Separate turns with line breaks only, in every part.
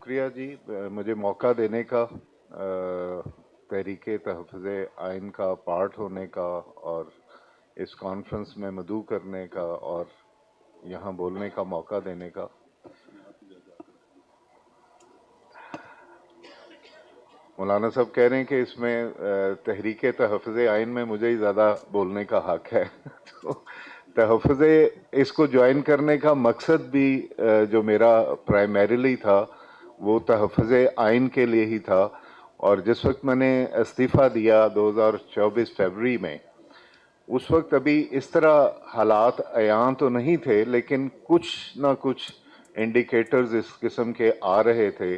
शुक्रिया जी मुझे मौका देने का, तहरीक तहफ़्फ़ुज़ आइन का पार्ट होने का और इस कॉन्फ्रेंस में मदऊ करने का और यहाँ बोलने का मौका देने का। मौलाना साहब कह रहे हैं कि इसमें तहरीक तहफ़्फ़ुज़ आइन में मुझे ही ज़्यादा बोलने का हक है। तो तहफ़्फ़ुज़ इसको ज्वाइन करने का मकसद भी जो मेरा प्राइमरीली था वो तहफ़्फ़ुज़ आइन के लिए ही था। और जिस वक्त मैंने इस्तीफ़ा दिया 2024 फरवरी में, उस वक्त अभी इस तरह हालात अयान तो नहीं थे, लेकिन कुछ ना कुछ इंडिकेटर्स इस किस्म के आ रहे थे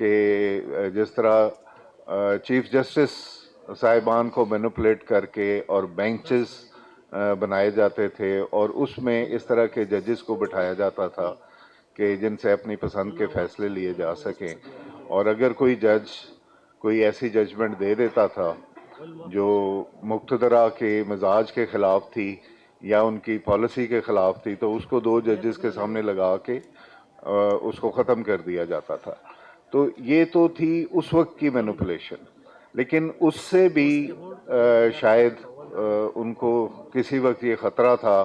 कि जिस तरह चीफ जस्टिस साहिबान को मैनिपुलेट करके और बेंचेस बनाए जाते थे और उसमें इस तरह के जजेस को बिठाया जाता था कि जिनसे अपनी पसंद के फैसले लिए जा सकें। और अगर कोई जज कोई ऐसी जजमेंट दे देता था जो मुक्तदरा के मिजाज के ख़िलाफ़ थी या उनकी पॉलिसी के ख़िलाफ़ थी, तो उसको दो जजेस के सामने लगा के उसको ख़त्म कर दिया जाता था। तो ये तो थी उस वक्त की मैनिपुलेशन, लेकिन उससे भी शायद उनको किसी वक्त ये ख़तरा था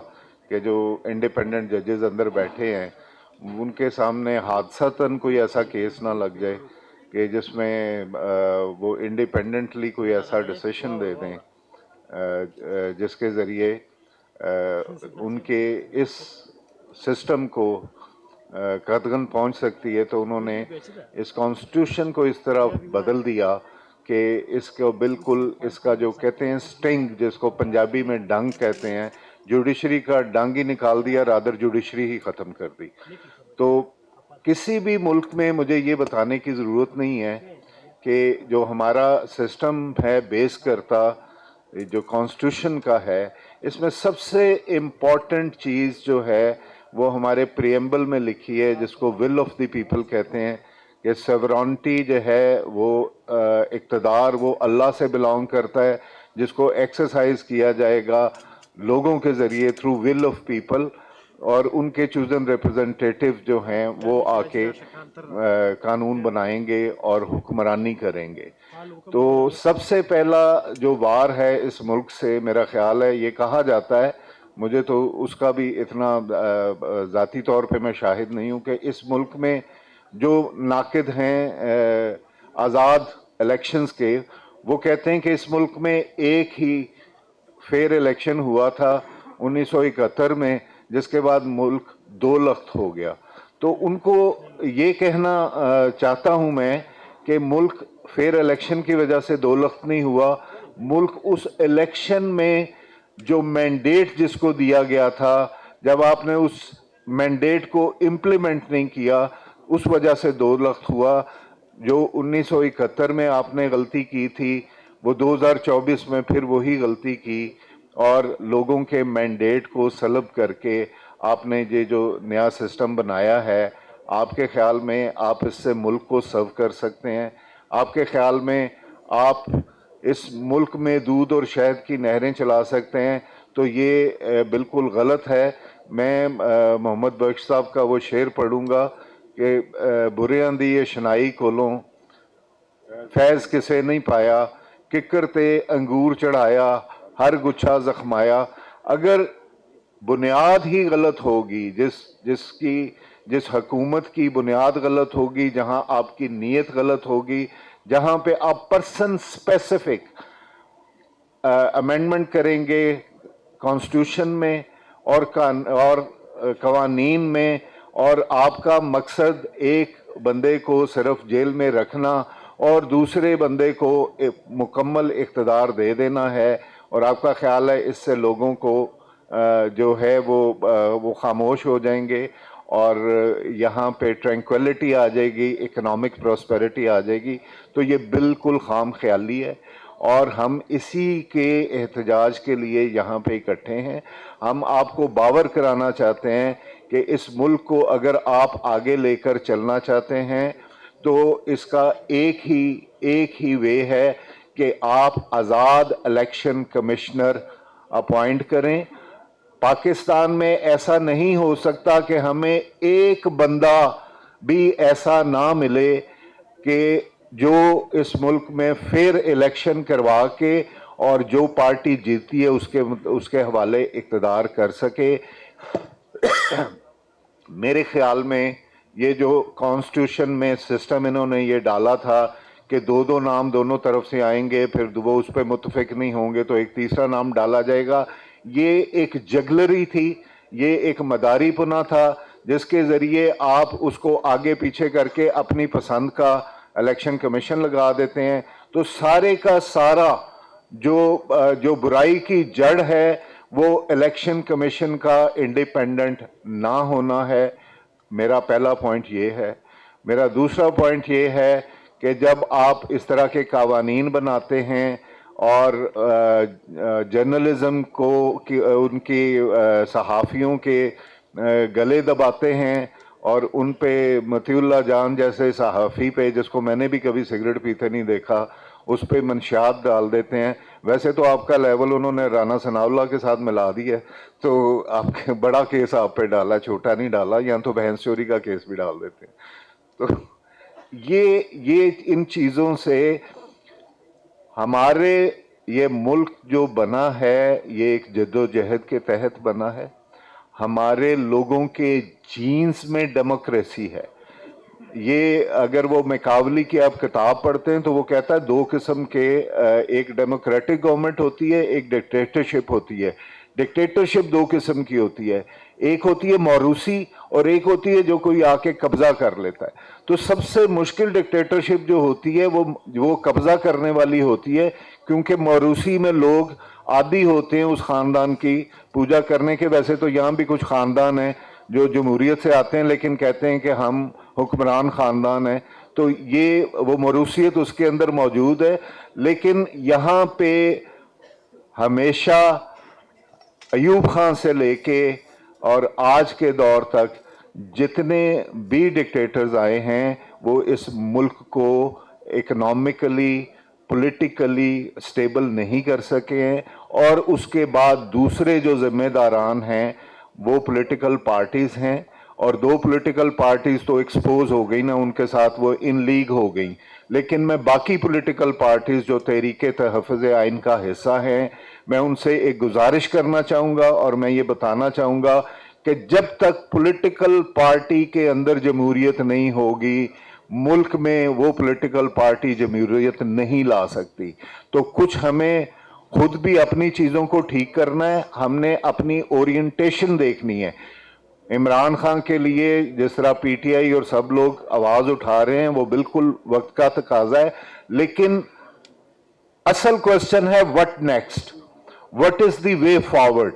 कि जो इंडिपेंडेंट जजेस अंदर बैठे हैं उनके सामने हादसतन कोई ऐसा केस ना लग जाए कि जिसमें वो इंडिपेंडेंटली कोई ऐसा डिसीशन दे दें जिसके ज़रिए उनके इस सिस्टम को कदगन पहुंच सकती है। तो उन्होंने इस कॉन्स्टिट्यूशन को इस तरह बदल दिया कि इसको बिल्कुल इसका जो कहते हैं स्टिंग, जिसको पंजाबी में डंग कहते हैं, जुडिशरी का डंग ही निकाल दिया, रादर जुडिशरी ही ख़त्म कर दी। तो किसी भी मुल्क में मुझे ये बताने की ज़रूरत नहीं है कि जो हमारा सिस्टम है बेस करता जो कॉन्स्टिट्यूशन का है, इसमें सबसे इम्पॉर्टेंट चीज़ जो है वो हमारे प्रियम्बल में लिखी है, जिसको विल ऑफ द पीपल कहते हैं कि सवरॉनिटी जो है वो इक़्तिदार वो अल्लाह से बिलोंग करता है, जिसको एक्सरसाइज किया जाएगा लोगों के ज़रिए थ्रू विल ऑफ पीपल, और उनके चूजन रिप्रेजेंटेटिव जो हैं वो आके कानून बनाएंगे और हुक्मरानी करेंगे। तो सबसे पहला जो वार है इस मुल्क से, मेरा ख्याल है, ये कहा जाता है, मुझे तो उसका भी इतना ज़ाती तौर पे मैं शाहिद नहीं हूँ, कि इस मुल्क में जो नाकिद हैं आज़ाद इलेक्शंस के, वो कहते हैं कि इस मुल्क में एक ही फेयर इलेक्शन हुआ था 1971 में, जिसके बाद मुल्क दो लख्त हो गया। तो उनको ये कहना चाहता हूँ मैं कि मुल्क फेयर इलेक्शन की वजह से दो लख्त नहीं हुआ, मुल्क उस इलेक्शन में जो मैंडेट जिसको दिया गया था, जब आपने उस मैंडेट को इम्प्लीमेंट नहीं किया, उस वजह से दो लख्त हुआ। जो 1971 में आपने गलती की थी वो 2024 में फिर वही गलती की और लोगों के मैंडेट को सलब करके आपने ये जो नया सिस्टम बनाया है, आपके ख्याल में आप इससे मुल्क को सर्व कर सकते हैं? आपके ख्याल में आप इस मुल्क में दूध और शहद की नहरें चला सकते हैं? तो ये बिल्कुल गलत है। मैं मोहम्मद बख्श साहब का वो शेर पढ़ूंगा कि बुरे आंदी शनाई कोलों फैज़ किसे नहीं पाया, किकर ते अंगूर चढ़ाया हर गुच्छा जख्माया। अगर बुनियाद ही गलत होगी, जिस हुकूमत की बुनियाद गलत होगी, जहां आपकी नीयत गलत होगी, जहां पे आप पर्सन स्पेसिफिक अमेंडमेंट करेंगे कॉन्स्टिट्यूशन में और कवानीन में, और आपका मकसद एक बंदे को सिर्फ जेल में रखना और दूसरे बंदे को मुकम्मल इख्तिदार दे देना है, और आपका ख्याल है इससे लोगों को जो है वो खामोश हो जाएंगे और यहाँ पे ट्रैंक्विलिटी आ जाएगी, इकोनॉमिक प्रॉस्पेरिटी आ जाएगी, तो ये बिल्कुल खाम ख्याली है। और हम इसी के एहतजाज के लिए यहाँ पे इकट्ठे हैं। हम आपको बावर कराना चाहते हैं कि इस मुल्क को अगर आप आगे लेकर चलना चाहते हैं तो इसका एक ही वे है कि आप आज़ाद इलेक्शन कमिश्नर अपॉइंट करें। पाकिस्तान में ऐसा नहीं हो सकता कि हमें एक बंदा بھی ایسا نہ ملے کہ جو اس ملک میں پھر الیکشن کروا کے اور جو پارٹی جیتی ہے اس کے حوالے اقتدار کر سکے. میرے خیال میں یہ جو کانسٹیٹیوشن میں سسٹم انہوں نے یہ ڈالا تھا کہ دو نام دونوں طرف سے آئیں گے، پھر وہ اس پہ متفق نہیں ہوں گے تو ایک تیسرا نام ڈالا جائے گا، یہ ایک جگلری تھی، یہ ایک مداری پنا تھا جس کے ذریعے آپ اس کو آگے پیچھے کر کے اپنی پسند کا الیکشن کمیشن لگا دیتے ہیں. تو سارے کا سارا جو برائی کی جڑ ہے وہ الیکشن کمیشن کا انڈیپینڈنٹ نہ ہونا ہے. میرا پہلا پوائنٹ یہ ہے. میرا دوسرا پوائنٹ یہ ہے کہ جب آپ اس طرح کے قوانین بناتے ہیں اور جرنلزم کو ان کی صحافیوں کے گلے دباتے ہیں اور ان پہ مطیع اللہ جان جیسے صحافی پہ، جس کو میں نے بھی کبھی سگریٹ پیتے نہیں دیکھا، اس پہ منشیات ڈال دیتے ہیں. ویسے تو آپ کا لیول انہوں نے رانا ثناء اللہ کے ساتھ ملا دی ہے، تو آپ بڑا کیس آپ پہ ڈالا، چھوٹا نہیں ڈالا، یا تو بہنس چوری کا کیس بھی ڈال دیتے ہیں. تو یہ ان چیزوں سے ہمارے یہ ملک جو بنا ہے یہ ایک جد و جہد کے تحت بنا ہے. ہمارے لوگوں کے جینز میں ڈیموکریسی ہے. یہ اگر وہ میکاولی کی آپ کتاب پڑھتے ہیں تو وہ کہتا ہے دو قسم کے، ایک ڈیموکریٹک گورنمنٹ ہوتی ہے، ایک ڈکٹیٹرشپ ہوتی ہے. ڈکٹیٹرشپ دو قسم کی ہوتی ہے، ایک ہوتی ہے موروثی اور ایک ہوتی ہے جو کوئی آ کے قبضہ کر لیتا ہے. تو سب سے مشکل ڈکٹیٹرشپ جو ہوتی ہے وہ قبضہ کرنے والی ہوتی ہے، کیونکہ موروثی میں لوگ عادی ہوتے ہیں اس خاندان کی پوجا کرنے کے. ویسے تو یہاں بھی کچھ خاندان ہیں جو جمہوریت سے آتے ہیں لیکن کہتے ہیں کہ ہم حکمران خاندان ہیں، تو یہ وہ موروثیت اس کے اندر موجود ہے. لیکن یہاں پہ ہمیشہ ایوب خان سے لے کے اور آج کے دور تک جتنے بھی ڈکٹیٹرز آئے ہیں وہ اس ملک کو اکنامکلی پولیٹیکلی سٹیبل نہیں کر سکے ہیں. اور اس کے بعد دوسرے جو ذمہ داران ہیں وہ پولیٹیکل پارٹیز ہیں، اور دو پولیٹیکل پارٹیز تو ایکسپوز ہو گئی نا، ان کے ساتھ وہ ان لیگ ہو گئیں. لیکن میں باقی پولیٹیکل پارٹیز جو تحریک تحفظ آئین کا حصہ ہیں، میں ان سے ایک گزارش کرنا چاہوں گا اور میں یہ بتانا چاہوں گا کہ جب تک پولیٹیکل پارٹی کے اندر جمہوریت نہیں ہوگی، ملک میں وہ پولیٹیکل پارٹی جمہوریت نہیں لا سکتی. تو کچھ ہمیں خود بھی اپنی چیزوں کو ٹھیک کرنا ہے، ہم نے اپنی اورینٹیشن دیکھنی ہے. عمران خان کے لیے جس طرح پی ٹی آئی اور سب لوگ آواز اٹھا رہے ہیں وہ بالکل وقت کا تقاضا ہے، لیکن اصل کوسچن ہے what next, what is the way forward.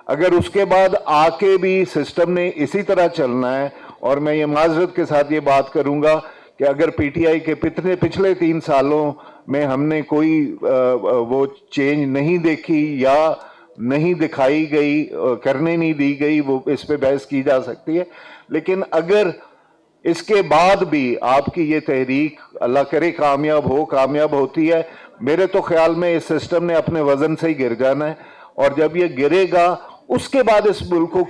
اگر اس کے بعد آ کے بھی سسٹم نے اسی طرح چلنا ہے، اور میں یہ معذرت کے ساتھ یہ بات کروں گا کہ اگر پی ٹی آئی کے پچھلے 3 سالوں میں ہم نے کوئی وہ چینج نہیں دیکھی یا نہیں دکھائی گئی، کرنے نہیں دی گئی، وہ اس پہ بحث کی جا سکتی ہے. لیکن اگر اس کے بعد بھی آپ کی یہ تحریک اللہ کرے کامیاب ہوتی ہے، میرے تو خیال میں اس سسٹم نے اپنے وزن سے ہی گر جانا ہے. اور جب یہ گرے گا اس کے بعد اس ملک کو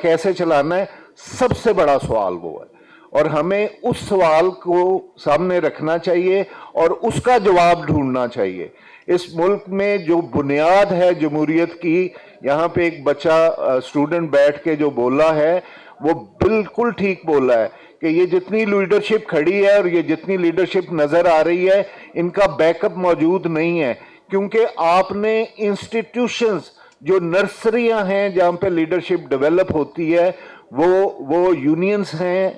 کیسے چلانا ہے، سب سے بڑا سوال وہ ہے. اور ہمیں اس سوال کو سامنے رکھنا چاہیے اور اس کا جواب ڈھونڈنا چاہیے. اس ملک میں جو بنیاد ہے جمہوریت کی، یہاں پہ ایک بچہ اسٹوڈنٹ بیٹھ کے جو بولا ہے وہ بالکل ٹھیک بولا ہے کہ یہ جتنی لیڈرشپ کھڑی ہے اور یہ جتنی لیڈرشپ نظر آ رہی ہے ان کا بیک اپ موجود نہیں ہے. کیونکہ آپ نے انسٹیٹیوشنز جو نرسریاں ہیں جہاں پہ لیڈرشپ ڈیولپ ہوتی ہے وہ یونینز ہیں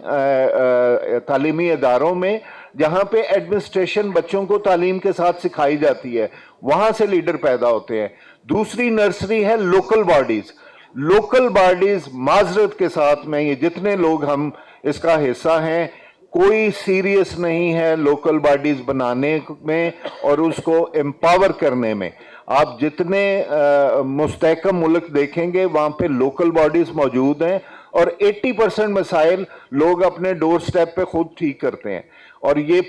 تعلیمی اداروں میں، جہاں پہ ایڈمنسٹریشن بچوں کو تعلیم کے ساتھ سکھائی جاتی ہے، وہاں سے لیڈر پیدا ہوتے ہیں. دوسری نرسری ہے لوکل باڈیز. لوکل باڈیز معذرت کے ساتھ میں یہ جتنے لوگ ہم اس کا حصہ ہیں، کوئی سیریس نہیں ہے لوکل باڈیز بنانے میں اور اس کو امپاور کرنے میں. آپ جتنے مستحکم ملک دیکھیں گے وہاں پہ لوکل باڈیز موجود ہیں، اور 80% مسائل لوگ اپنے ڈور سٹیپ پہ خود ٹھیک کرتے ہیں. اور یہ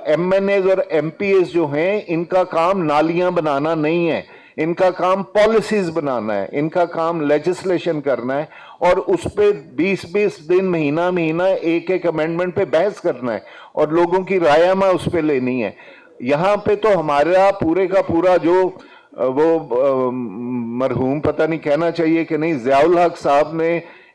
ایم این ایز اور ایم پی ایز جو ہیں ان کا کام نالیاں بنانا نہیں ہے، इनका काम पॉलिसीज बनाना है, इनका काम लेजिस्लेशन करना है और उस पे 20-20 दिन महीना महीना एक एक अमेंडमेंट पे बहस करना है और लोगों की रायमा उस पे लेनी है। यहाँ पे तो हमारा पूरे का पूरा जो वो मरहूम पता नहीं कहना चाहिए कि नहीं, ज़ियाउल हक साहब ने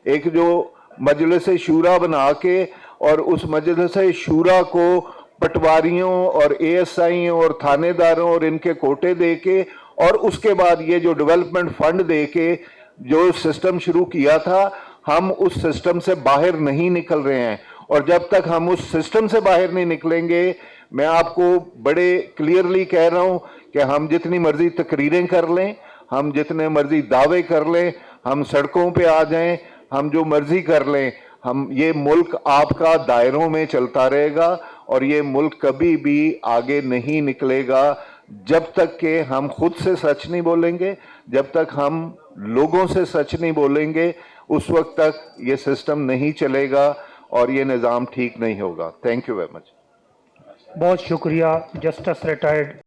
एक जो मजलिस शूरा बना के और उस मजलिस शूरा को पटवारियों और एएसआईयों और थानेदारों और इनके कोटे दे के और उसके बाद ये जो डेवलपमेंट फंड दे के जो सिस्टम शुरू किया था, हम उस सिस्टम से बाहर नहीं निकल रहे हैं। और जब तक हम उस सिस्टम से बाहर नहीं निकलेंगे, मैं आपको बड़े क्लियरली कह रहा हूं कि हम जितनी मर्जी तकरीरें कर लें, हम जितने मर्जी दावे कर लें, हम सड़कों पे आ जाएं, हम जो मर्जी कर लें, हम ये मुल्क आपका दायरों में चलता रहेगा और ये मुल्क कभी भी आगे नहीं निकलेगा जब तक कि हम खुद से सच नहीं बोलेंगे, जब तक हम लोगों से सच नहीं बोलेंगे, उस वक्त तक ये सिस्टम नहीं चलेगा और ये निज़ाम ठीक नहीं होगा। Thank you very much.
बहुत शुक्रिया जस्टिस रिटायर्ड